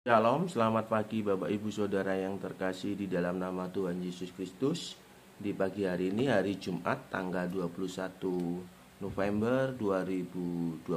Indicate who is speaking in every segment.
Speaker 1: Shalom, selamat pagi Bapak Ibu Saudara yang terkasih di dalam nama Tuhan Yesus Kristus. Di pagi hari ini, hari Jumat tanggal 21 November 2025,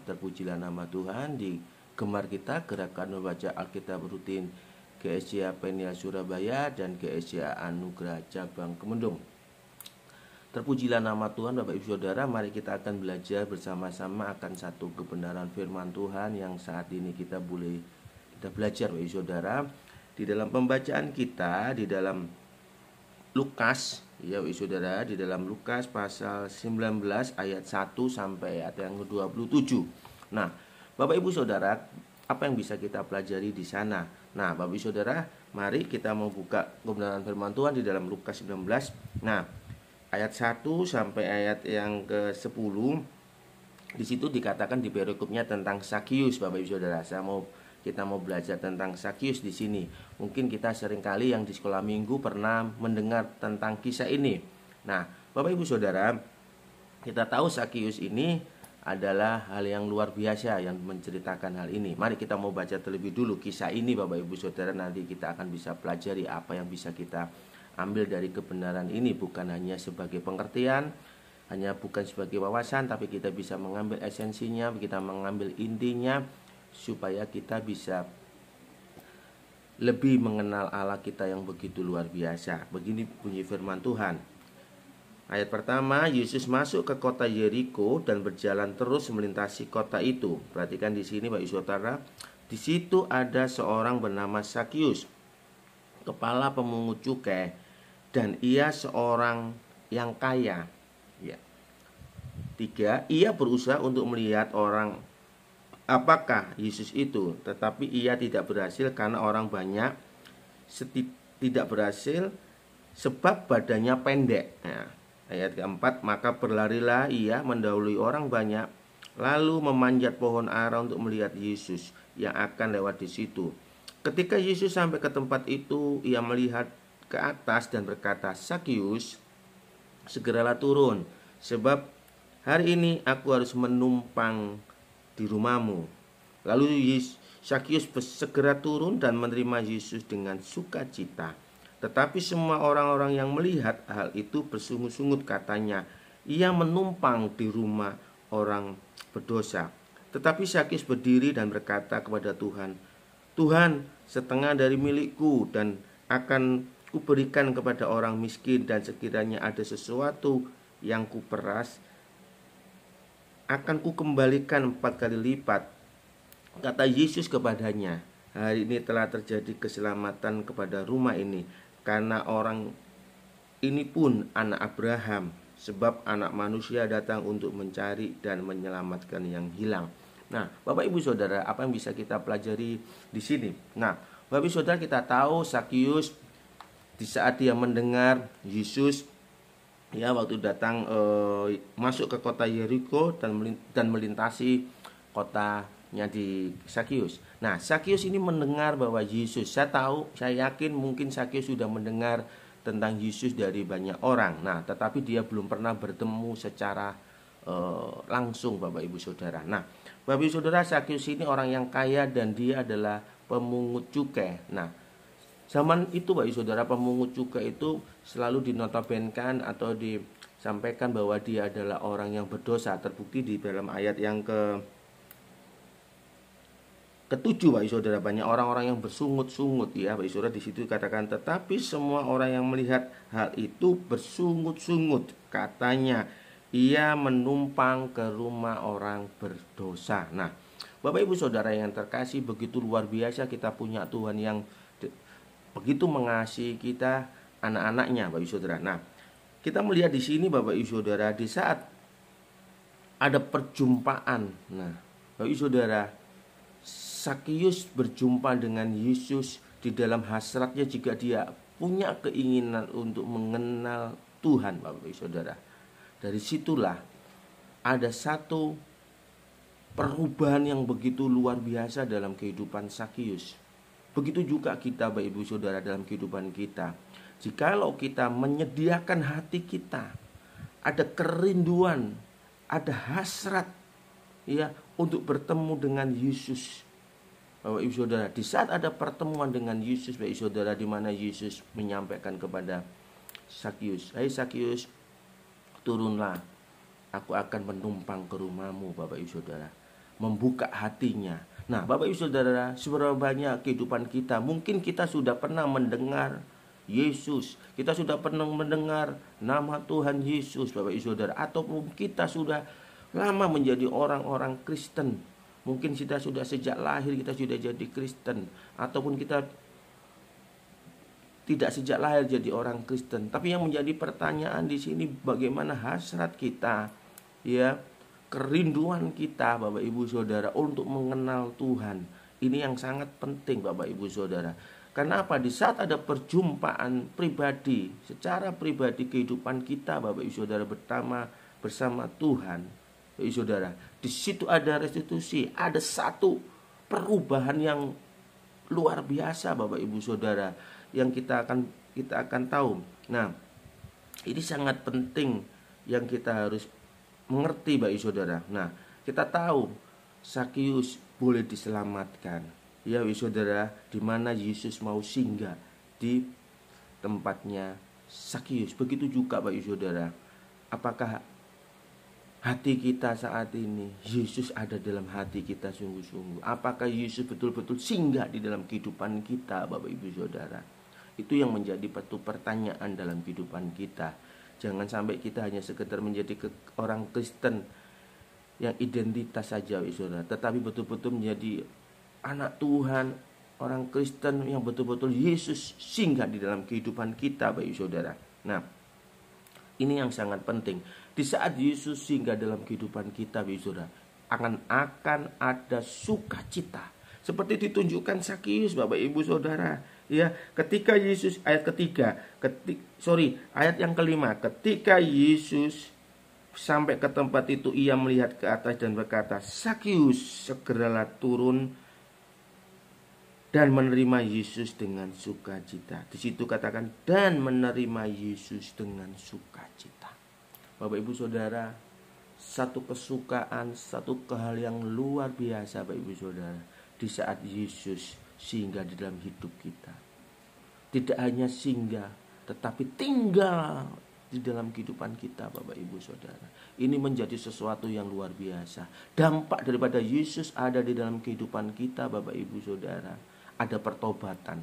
Speaker 1: terpujilah nama Tuhan. Di gemar kita, gerakan membaca Alkitab rutin GSJ Penia Surabaya dan GSJ Anugerah Cabang Kemendung. Terpujilah nama Tuhan Bapak Ibu Saudara. Mari kita akan belajar bersama-sama akan satu kebenaran firman Tuhan yang saat ini kita belajar Bapak Ibu Saudara. Di dalam pembacaan kita di dalam Lukas, ya Bapak Ibu Saudara, di dalam Lukas pasal 19 ayat 1 sampai ayat yang ke-27. Nah, Bapak Ibu Saudara, apa yang bisa kita pelajari di sana? Nah, Bapak Ibu Saudara, mari kita membuka kebenaran firman Tuhan di dalam Lukas 19. Nah, ayat 1 sampai ayat yang ke-10, di situ dikatakan di perikopnya tentang Sakius, Bapak Ibu Saudara. Kita mau belajar tentang Sakius di sini. Mungkin kita seringkali yang di sekolah minggu pernah mendengar tentang kisah ini. Nah, Bapak Ibu Saudara, kita tahu Sakius ini adalah hal yang luar biasa yang menceritakan hal ini. Mari kita mau baca terlebih dulu kisah ini Bapak Ibu Saudara. Nanti kita akan bisa pelajari apa yang bisa kita ambil dari kebenaran ini. Bukan hanya sebagai pengertian, bukan sebagai wawasan, tapi kita bisa mengambil esensinya, kita mengambil intinya, supaya kita bisa lebih mengenal Allah kita yang begitu luar biasa. Begini bunyi firman Tuhan. Ayat pertama, Yesus masuk ke kota Yeriko dan berjalan terus melintasi kota itu. Perhatikan di sini Bapak Ibu Saudara, di situ ada seorang bernama Sakius, kepala pemungut cukai, dan ia seorang yang kaya. Ya. 3, ia berusaha untuk melihat apakah Yesus itu, tetapi ia tidak berhasil karena orang banyak. Tidak berhasil sebab badannya pendek. Nah, ayat keempat, maka berlarilah ia mendahului orang banyak, lalu memanjat pohon ara untuk melihat Yesus yang akan lewat di situ. Ketika Yesus sampai ke tempat itu, ia melihat ke atas dan berkata, "Sakius, segeralah turun, sebab hari ini aku harus menumpang di rumahmu." Lalu Sakius segera turun dan menerima Yesus dengan sukacita. Tetapi semua orang-orang yang melihat hal itu bersungut-sungut, katanya, "Ia menumpang di rumah orang berdosa." Tetapi Sakius berdiri dan berkata kepada Tuhan, "Tuhan, setengah dari milikku dan akan kuberikan kepada orang miskin, dan sekiranya ada sesuatu yang kuperas, akan kukembalikan 4 kali lipat." Kata Yesus kepadanya, "Hari ini telah terjadi keselamatan kepada rumah ini, karena orang ini pun anak Abraham, sebab Anak Manusia datang untuk mencari dan menyelamatkan yang hilang." Nah, Bapak Ibu Saudara, apa yang bisa kita pelajari di sini? Nah, Bapak Ibu Saudara, kita tahu Sakius di saat dia mendengar Yesus, ya, waktu datang masuk ke kota Yeriko dan melintasi kotanya di Sakius. Nah, Sakius ini mendengar bahwa Yesus, saya yakin mungkin Sakius sudah mendengar tentang Yesus dari banyak orang. Nah, tetapi dia belum pernah bertemu secara langsung Bapak Ibu Saudara. Nah, Bapak Ibu Saudara, Sakius ini orang yang kaya dan dia adalah pemungut cukai. Nah, zaman itu Bapak Ibu Saudara, pemungut cukai itu selalu dinotabenkan atau disampaikan bahwa dia adalah orang yang berdosa. Terbukti di dalam ayat yang ketujuh Bapak Ibu Saudara, banyak orang-orang yang bersungut-sungut, ya Bapak Ibu Saudara. Di situ dikatakan, tetapi semua orang yang melihat hal itu bersungut-sungut, katanya, ia menumpang ke rumah orang berdosa. Nah, Bapak Ibu Saudara yang terkasih, begitu luar biasa kita punya Tuhan yang begitu mengasihi kita, anak-anaknya Bapak Ibu Saudara. Nah, kita melihat di sini Bapak Ibu Saudara, di saat ada perjumpaan. Nah, Bapak Ibu Saudara, Sakius berjumpa dengan Yesus di dalam hasratnya, jika dia punya keinginan untuk mengenal Tuhan Bapak Ibu Saudara. Dari situlah ada satu perubahan yang begitu luar biasa dalam kehidupan Sakius. Begitu juga kita Bapak Ibu Saudara dalam kehidupan kita. Jikalau kita menyediakan hati kita, ada kerinduan, ada hasrat, ya, untuk bertemu dengan Yesus, Bapak Ibu Saudara, di saat ada pertemuan dengan Yesus, Bapak Ibu Saudara, di mana Yesus menyampaikan kepada Sakius, "Hai Sakius, turunlah, aku akan menumpang ke rumahmu." Bapak Ibu Saudara, membuka hatinya. Nah, Bapak Ibu Saudara, seberapa banyak kehidupan kita, mungkin kita sudah pernah mendengar Yesus, kita sudah pernah mendengar nama Tuhan Yesus, Bapak Ibu Saudara, ataupun kita sudah lama menjadi orang-orang Kristen. Mungkin kita sudah sejak lahir kita sudah jadi Kristen, ataupun kita tidak sejak lahir jadi orang Kristen. Tapi yang menjadi pertanyaan di sini, bagaimana hasrat kita, ya, kerinduan kita, Bapak Ibu Saudara, untuk mengenal Tuhan. Ini yang sangat penting, Bapak Ibu Saudara. Karena apa? Di saat ada perjumpaan pribadi, secara pribadi kehidupan kita, Bapak Ibu Saudara, bersama Tuhan, Bapak Ibu Saudara, di situ ada restitusi, ada satu perubahan yang luar biasa, Bapak Ibu Saudara, yang kita akan tahu. Nah, ini sangat penting yang kita harus mengerti, Bapak Ibu Saudara. Nah, kita tahu Sakius boleh diselamatkan, ya Bapak Ibu Saudara, di mana Yesus mau singgah di tempatnya Sakius. Begitu juga Bapak Ibu Saudara, apakah hati kita saat ini, Yesus ada dalam hati kita sungguh-sungguh? Apakah Yesus betul-betul singgah di dalam kehidupan kita, Bapak Ibu Saudara? Itu yang menjadi satu pertanyaan dalam kehidupan kita. Jangan sampai kita hanya sekedar menjadi orang Kristen yang identitas saja, Bapak Ibu Saudara, tetapi betul-betul menjadi anak Tuhan, orang Kristen yang betul-betul Yesus singgah di dalam kehidupan kita, Bapak Ibu Saudara. Nah, ini yang sangat penting. Di saat Yesus singgah dalam kehidupan kita, Bapak Ibu Saudara, akan ada sukacita. Seperti ditunjukkan Sakius, Bapak Ibu Saudara. Ya, ketika Yesus, ayat yang kelima, ketika Yesus sampai ke tempat itu, ia melihat ke atas dan berkata, "Sakius, segeralah turun dan menerima Yesus dengan sukacita." Di situ katakan, dan menerima Yesus dengan sukacita. Bapak Ibu Saudara, satu kesukaan, satu hal yang luar biasa, Bapak Ibu Saudara, di saat Yesus singgah di dalam hidup kita. Tidak hanya singgah, tetapi tinggal di dalam kehidupan kita, Bapak Ibu Saudara. Ini menjadi sesuatu yang luar biasa. Dampak daripada Yesus ada di dalam kehidupan kita, Bapak Ibu Saudara. Ada pertobatan,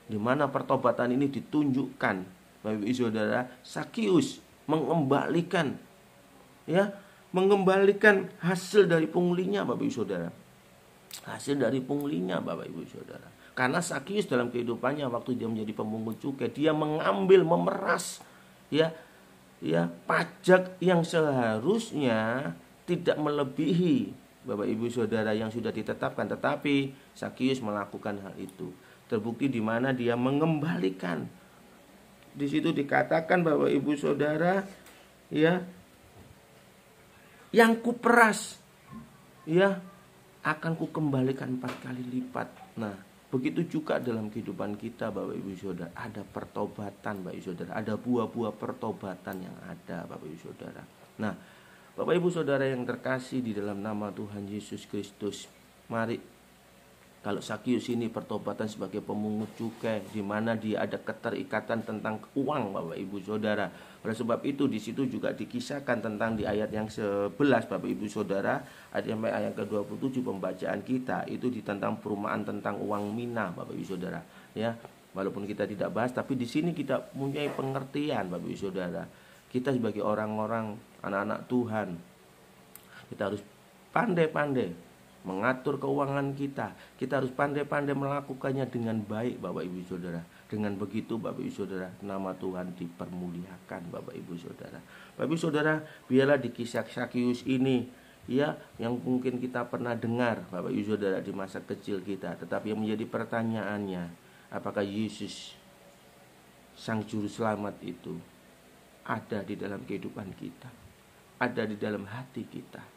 Speaker 1: di mana pertobatan ini ditunjukkan, Bapak Ibu Saudara, Sakius mengembalikan hasil dari punglinya, Bapak Ibu Saudara. Hasil dari punglinya, Bapak Ibu Saudara. Karena Sakius dalam kehidupannya waktu dia menjadi pemungut cukai, dia mengambil, memeras pajak yang seharusnya tidak melebihi, Bapak Ibu Saudara, yang sudah ditetapkan, tetapi Sakius melakukan hal itu. Terbukti di mana dia mengembalikan. Di situ dikatakan, Bapak Ibu Saudara, ya, yang kuperas, ya, akan kukembalikan 4 kali lipat. Nah, begitu juga dalam kehidupan kita, Bapak Ibu Saudara, ada pertobatan, Bapak Ibu Saudara, ada buah-buah pertobatan yang ada, Bapak Ibu Saudara. Nah, Bapak Ibu Saudara yang terkasih di dalam nama Tuhan Yesus Kristus, mari, kalau Sakius ini pertobatan sebagai pemungut cukai, di mana dia ada keterikatan tentang uang, Bapak Ibu Saudara. Oleh sebab itu di situ juga dikisahkan tentang di ayat yang 11, Bapak Ibu Saudara, ayat ke-27 pembacaan kita itu tentang perumahan tentang uang mina, Bapak Ibu Saudara. Ya, walaupun kita tidak bahas, tapi di sini kita mempunyai pengertian, Bapak Ibu Saudara. Kita sebagai orang-orang anak-anak Tuhan, kita harus pandai-pandai mengatur keuangan kita. Kita harus pandai-pandai melakukannya dengan baik, Bapak Ibu Saudara. Dengan begitu, Bapak Ibu Saudara, nama Tuhan dipermuliakan, Bapak Ibu Saudara. Bapak Ibu Saudara, biarlah di kisah Sakius ini, ya, yang mungkin kita pernah dengar, Bapak Ibu Saudara, di masa kecil kita, tetapi yang menjadi pertanyaannya, apakah Yesus Sang Juru Selamat itu ada di dalam kehidupan kita, ada di dalam hati kita,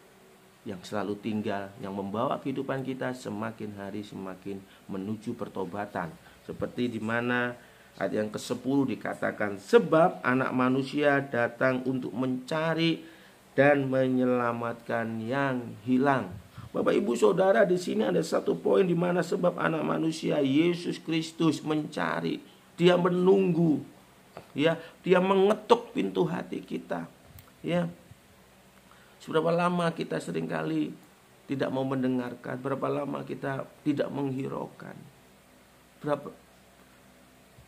Speaker 1: yang selalu tinggal, yang membawa kehidupan kita semakin hari semakin menuju pertobatan. Seperti di mana ayat yang ke-10 dikatakan, sebab anak manusia datang untuk mencari dan menyelamatkan yang hilang. Bapak Ibu Saudara, di sini ada satu poin di mana sebab anak manusia Yesus Kristus mencari, dia menunggu, ya, dia mengetuk pintu hati kita, ya. Seberapa lama kita seringkali tidak mau mendengarkan, berapa lama kita tidak menghiraukan.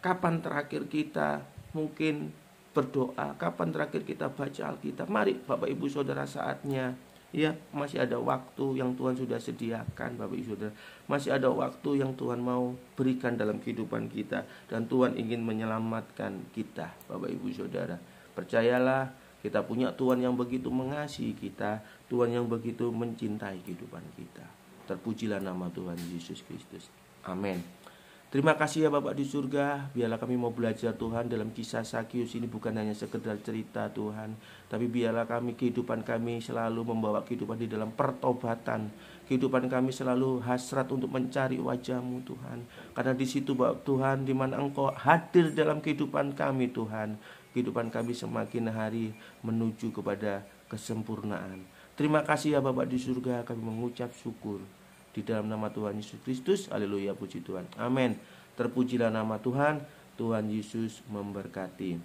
Speaker 1: Kapan terakhir kita mungkin berdoa, kapan terakhir kita baca Alkitab? Mari Bapak Ibu Saudara, saatnya, ya, masih ada waktu yang Tuhan sudah sediakan, Bapak Ibu Saudara. Masih ada waktu yang Tuhan mau berikan dalam kehidupan kita, dan Tuhan ingin menyelamatkan kita, Bapak Ibu Saudara. Percayalah, kita punya Tuhan yang begitu mengasihi kita, Tuhan yang begitu mencintai kehidupan kita. Terpujilah nama Tuhan Yesus Kristus. Amin. Terima kasih ya Bapak di surga. Biarlah kami mau belajar Tuhan dalam kisah Zakius ini bukan hanya sekedar cerita Tuhan, tapi biarlah kehidupan kami selalu membawa kehidupan di dalam pertobatan. Kehidupan kami selalu hasrat untuk mencari wajah-Mu Tuhan. Karena di situ Bapak Tuhan, di mana Engkau hadir dalam kehidupan kami Tuhan, kehidupan kami semakin hari menuju kepada kesempurnaan. Terima kasih ya Bapak di surga, kami mengucap syukur di dalam nama Tuhan Yesus Kristus. Haleluya, puji Tuhan. Amin. Terpujilah nama Tuhan. Tuhan Yesus memberkati.